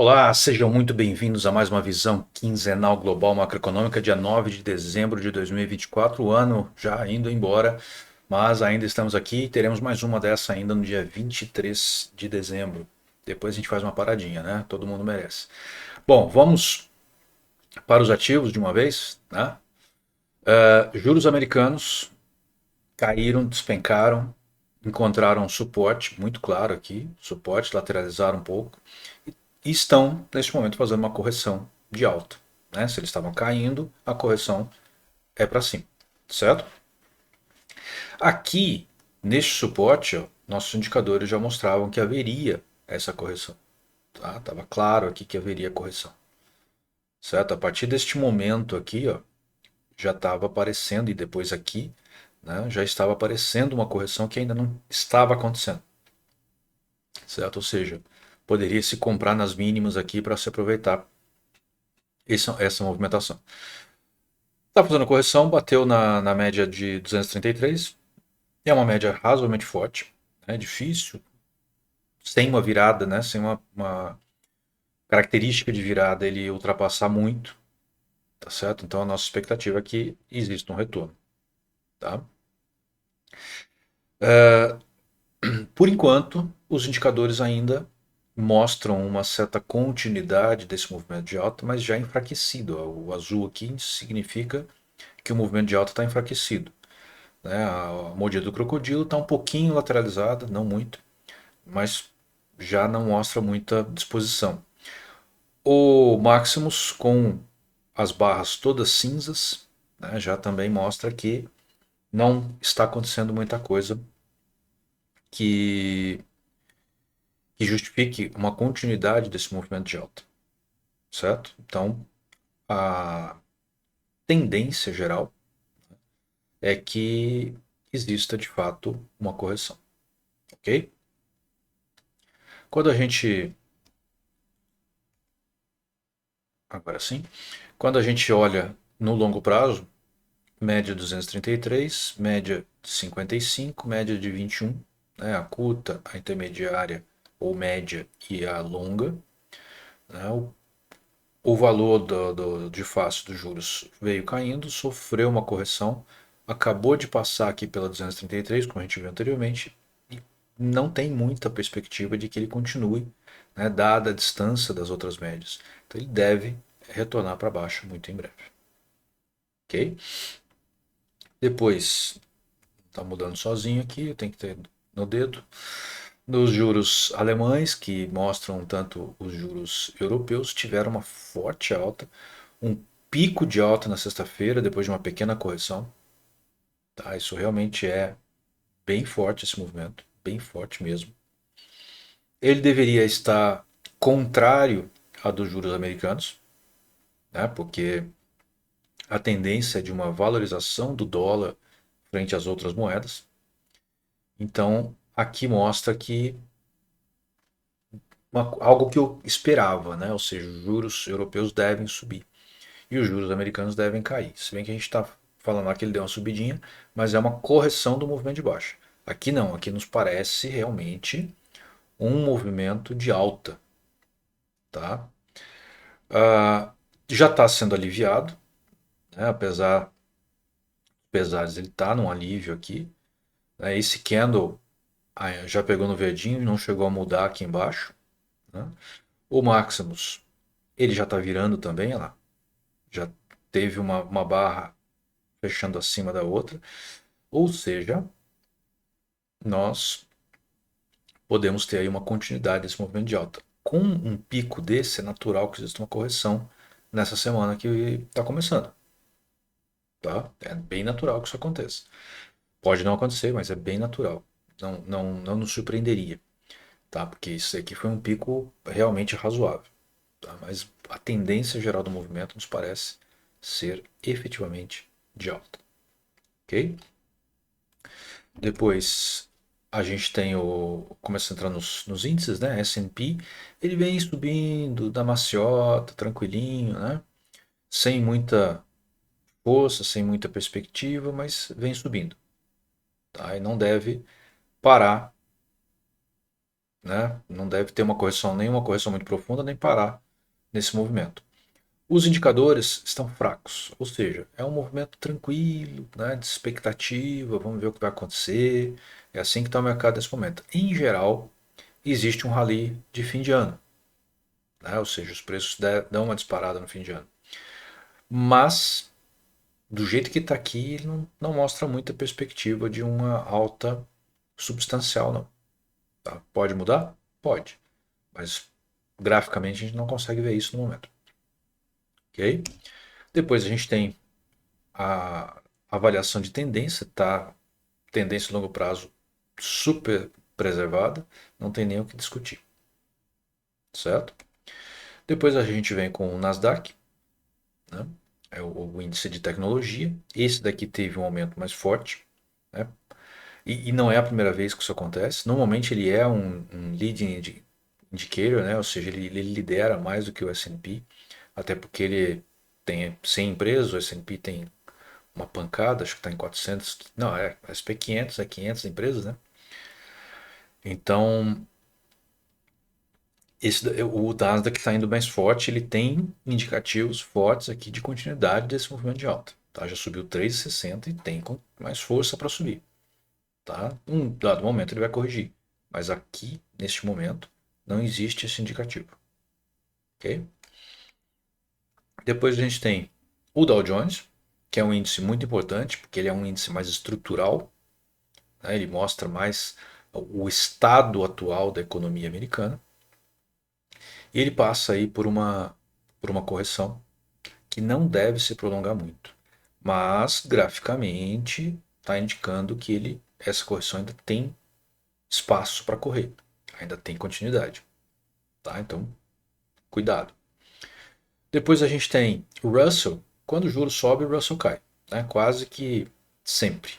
Olá, sejam muito bem-vindos a mais uma visão quinzenal global macroeconômica, dia 9 de dezembro de 2024, o ano já indo embora, mas ainda estamos aqui e teremos mais uma dessa ainda no dia 23 de dezembro. Depois a gente faz uma paradinha, né? Todo mundo merece. Bom, vamos para os ativos de uma vez, né? Juros americanos caíram, despencaram, encontraram suporte muito claro aqui, suporte, lateralizaram um pouco e estão, neste momento, fazendo uma correção de alta. Né? Se eles estavam caindo, a correção é para cima, certo? Aqui, neste suporte, ó, nossos indicadores já mostravam que haveria essa correção. Tá? Estava claro aqui que haveria correção. Certo? A partir deste momento aqui, ó, já estava aparecendo, e depois aqui, né, já estava aparecendo uma correção que ainda não estava acontecendo. Certo? Ou seja, poderia se comprar nas mínimas aqui para se aproveitar essa movimentação. Está fazendo correção, bateu na média de 233, é uma média razoavelmente forte, é difícil, sem uma virada, né, sem uma característica de virada ele ultrapassar muito, tá certo? Então a nossa expectativa é que exista um retorno, tá? Por enquanto, os indicadores ainda mostram uma certa continuidade desse movimento de alta, mas já enfraquecido. O azul aqui significa que o movimento de alta está enfraquecido. Né? A mordida do crocodilo está um pouquinho lateralizada, não muito, mas já não mostra muita disposição. O Maximus com as barras todas cinzas, né, já também mostra que não está acontecendo muita coisa que, que justifique uma continuidade desse movimento de alta, certo? Então, a tendência geral é que exista de fato uma correção, ok? Quando a gente, agora sim, quando a gente olha no longo prazo, média 233, média 55, média de 21, né, a curta, a intermediária ou média e a longa. Né, o valor de face dos juros veio caindo, sofreu uma correção, acabou de passar aqui pela 233, como a gente viu anteriormente, e não tem muita perspectiva de que ele continue, né, dada a distância das outras médias. Então ele deve retornar para baixo muito em breve. Ok? Depois, está mudando sozinho aqui, eu tenho que ter no dedo. Nos juros alemães, que mostram tanto os juros europeus, tiveram uma forte alta, um pico de alta na sexta-feira, depois de uma pequena correção. Tá? Isso realmente é bem forte esse movimento, bem forte mesmo. Ele deveria estar contrário a dos juros americanos, né? Porque a tendência é de uma valorização do dólar frente às outras moedas. Então, aqui mostra que algo que eu esperava, né? Ou seja, os juros europeus devem subir e os juros americanos devem cair. Se bem que a gente está falando lá que ele deu uma subidinha, mas é uma correção do movimento de baixa. Aqui não, aqui nos parece realmente um movimento de alta, tá? Ah, já está sendo aliviado, né? Apesar de ele estar num alívio aqui. Né? Esse candle já pegou no verdinho, não chegou a mudar aqui embaixo. Né? O Maximus, ele já está virando também, olha lá. Já teve uma barra fechando acima da outra. Ou seja, nós podemos ter aí uma continuidade desse movimento de alta. Com um pico desse, é natural que exista uma correção nessa semana que está começando. Tá? É bem natural que isso aconteça. Pode não acontecer, mas é bem natural. Não nos surpreenderia. Tá? Porque isso aqui foi um pico realmente razoável. Tá? Mas a tendência geral do movimento nos parece ser efetivamente de alta. Ok? Depois a gente tem começa a entrar nos índices, né? S&P, ele vem subindo da maciota, tranquilinho, né? Sem muita força, sem muita perspectiva, mas vem subindo, tá? E não deve parar né? Não deve ter uma correção, nem uma correção muito profunda, nem parar nesse movimento. Os indicadores estão fracos, ou seja, é um movimento tranquilo, né, de expectativa, vamos ver o que vai acontecer. É assim que está o mercado nesse momento. Em geral, existe um rally de fim de ano, né, ou seja, os preços dão uma disparada no fim de ano. Mas, do jeito que está aqui, ele não mostra muita perspectiva de uma alta substancial, não. Tá? Pode mudar? Pode, mas graficamente a gente não consegue ver isso no momento. Ok? Depois a gente tem a avaliação de tendência, tá? Tendência a longo prazo super preservada, não tem nem o que discutir, certo? Depois a gente vem com o Nasdaq, né? É o índice de tecnologia. Esse daqui teve um aumento mais forte, né? E não é a primeira vez que isso acontece. Normalmente ele é um leading indicator, né? Ou seja, ele lidera mais do que o S&P, até porque ele tem 100 empresas, o S&P tem uma pancada, acho que está em 400, não, é SP 500, é 500 empresas, né? Então, o Nasdaq está indo mais forte, ele tem indicativos fortes aqui de continuidade desse movimento de alta. Tá? Já subiu 3,60 e tem mais força para subir. Tá? Um dado momento ele vai corrigir, mas aqui, neste momento, não existe esse indicativo. Ok? Depois a gente tem o Dow Jones, que é um índice muito importante, porque ele é um índice mais estrutural, né? Ele mostra mais o estado atual da economia americana. E ele passa aí por uma correção que não deve se prolongar muito. Mas, graficamente, está indicando que essa correção ainda tem espaço para correr, ainda tem continuidade. Tá? Então, cuidado. Depois a gente tem o Russell. Quando o juro sobe, o Russell cai. Né? Quase que sempre.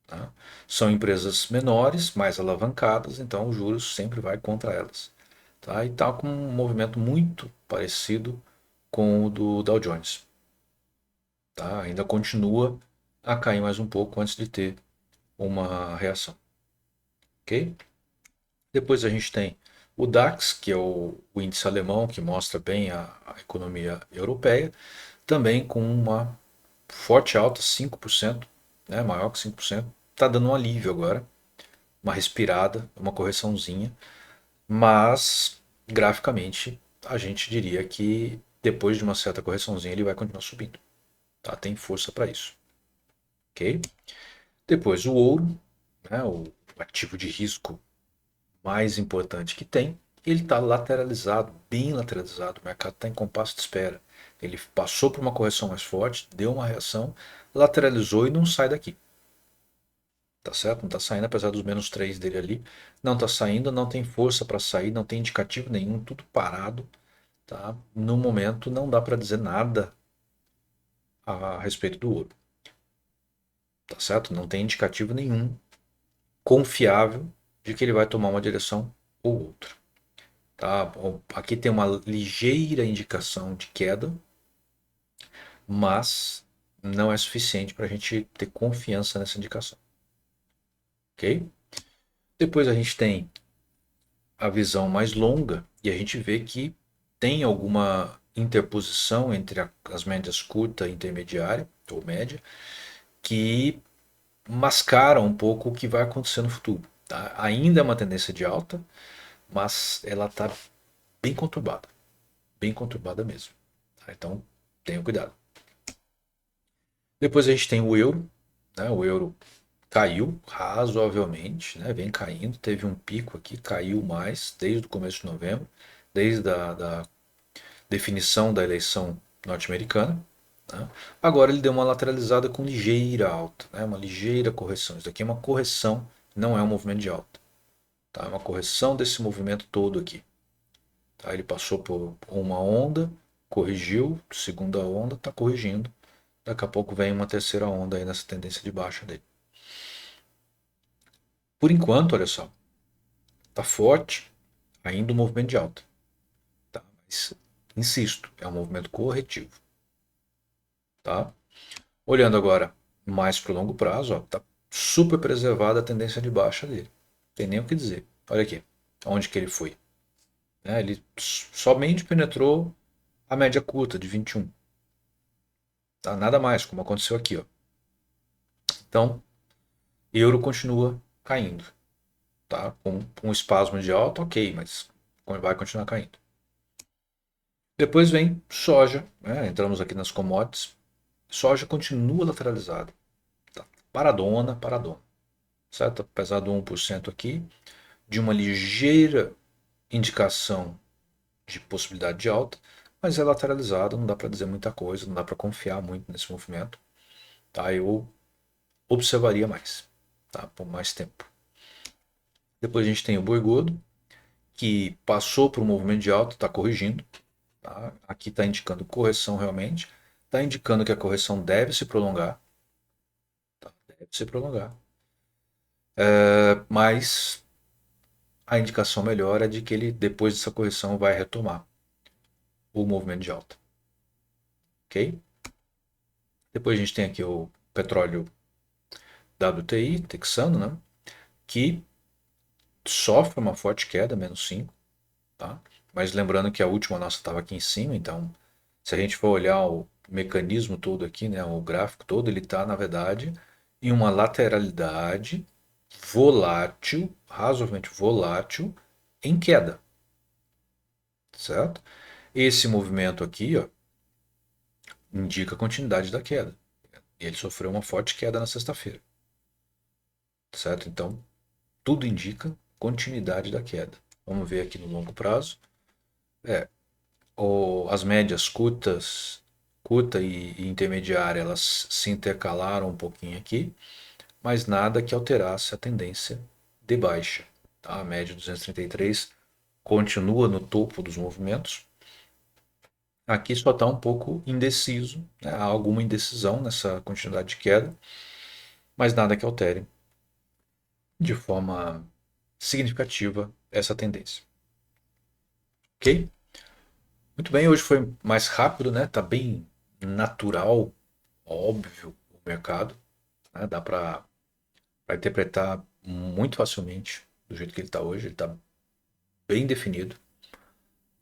Tá? São empresas menores, mais alavancadas, então o juros sempre vai contra elas. Tá? E está com um movimento muito parecido com o do Dow Jones. Tá? Ainda continua a cair mais um pouco antes de ter uma reação. Ok? Depois a gente tem o DAX, que é o índice alemão, que mostra bem a economia europeia, também com uma forte alta, 5%, né, maior que 5%. Está dando um alívio agora, uma respirada, uma correçãozinha, mas graficamente a gente diria que depois de uma certa correçãozinha ele vai continuar subindo. Tá? Tem força para isso. Ok? Depois o ouro, né, o ativo de risco mais importante que tem, ele está lateralizado, bem lateralizado. O mercado está em compasso de espera. Ele passou por uma correção mais forte, deu uma reação, lateralizou e não sai daqui. Tá certo? Não está saindo, apesar dos menos 3 dele ali. Não está saindo, não tem força para sair, não tem indicativo nenhum, tudo parado. Tá? No momento não dá para dizer nada a respeito do ouro. Tá certo? Não tem indicativo nenhum confiável de que ele vai tomar uma direção ou outra. Tá? Bom, aqui tem uma ligeira indicação de queda, mas não é suficiente para a gente ter confiança nessa indicação. Ok? Depois a gente tem a visão mais longa e a gente vê que tem alguma interposição entre as médias curta e intermediária, ou média, que mascara um pouco o que vai acontecer no futuro. Tá? Ainda é uma tendência de alta, mas ela está bem conturbada mesmo. Tá? Então, tenha cuidado. Depois a gente tem o euro, né? O euro caiu razoavelmente, né? Vem caindo, teve um pico aqui, caiu mais desde o começo de novembro, desde a definição da eleição norte-americana. Né? Agora ele deu uma lateralizada com ligeira alta, né? Uma ligeira correção. Isso aqui é uma correção, não é um movimento de alta. Tá? É uma correção desse movimento todo aqui. Tá? Ele passou por uma onda, corrigiu, segunda onda, está corrigindo. Daqui a pouco vem uma terceira onda aí nessa tendência de baixa dele. Por enquanto, olha só, está forte ainda o movimento de alta. Tá? Mas, insisto, é um movimento corretivo. Tá? Olhando agora mais para o longo prazo, está super preservada a tendência de baixa dele. Não tem nem o que dizer. Olha aqui. Onde que ele foi? Né? Ele somente penetrou a média curta de 21. Tá? Nada mais, como aconteceu aqui. Ó. Então, euro continua caindo. Tá? Com um espasmo de alta, ok, mas vai continuar caindo. Depois vem soja, né? Entramos aqui nas commodities. Soja continua lateralizada. Tá? Paradona, paradona. Certo? Apesar do 1% aqui, de uma ligeira indicação de possibilidade de alta, mas é lateralizada, não dá para dizer muita coisa, não dá para confiar muito nesse movimento. Tá? Eu observaria mais, tá? Por mais tempo. Depois a gente tem o boi gordo, que passou por um movimento de alta, está corrigindo. Tá? Aqui está indicando correção realmente. Está indicando que a correção deve se prolongar. Tá? Deve se prolongar. Mas a indicação melhor é de que ele, depois dessa correção, vai retomar o movimento de alta. Ok? Depois a gente tem aqui o petróleo WTI, texano, né? Que sofre uma forte queda, -5. Tá? Mas lembrando que a última nossa estava aqui em cima, então se a gente for olhar o mecanismo todo aqui, né, o gráfico todo, ele está, na verdade, em uma lateralidade volátil, razoavelmente volátil, em queda. Certo? Esse movimento aqui ó, indica a continuidade da queda. E ele sofreu uma forte queda na sexta-feira. Certo? Então, tudo indica continuidade da queda. Vamos ver aqui no longo prazo. As médias curta e intermediária, elas se intercalaram um pouquinho aqui, mas nada que alterasse a tendência de baixa. Tá? A média 233 continua no topo dos movimentos. Aqui só está um pouco indeciso, né? Há alguma indecisão nessa continuidade de queda, mas nada que altere de forma significativa essa tendência. Ok? Muito bem, hoje foi mais rápido, né? Tá bem natural, óbvio o mercado, né? Dá para interpretar muito facilmente do jeito que ele está hoje, ele está bem definido,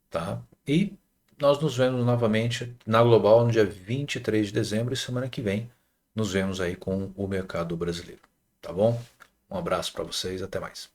tá? E nós nos vemos novamente na Global no dia 23 de dezembro e semana que vem nos vemos aí com o mercado brasileiro, tá bom? Um abraço para vocês, até mais.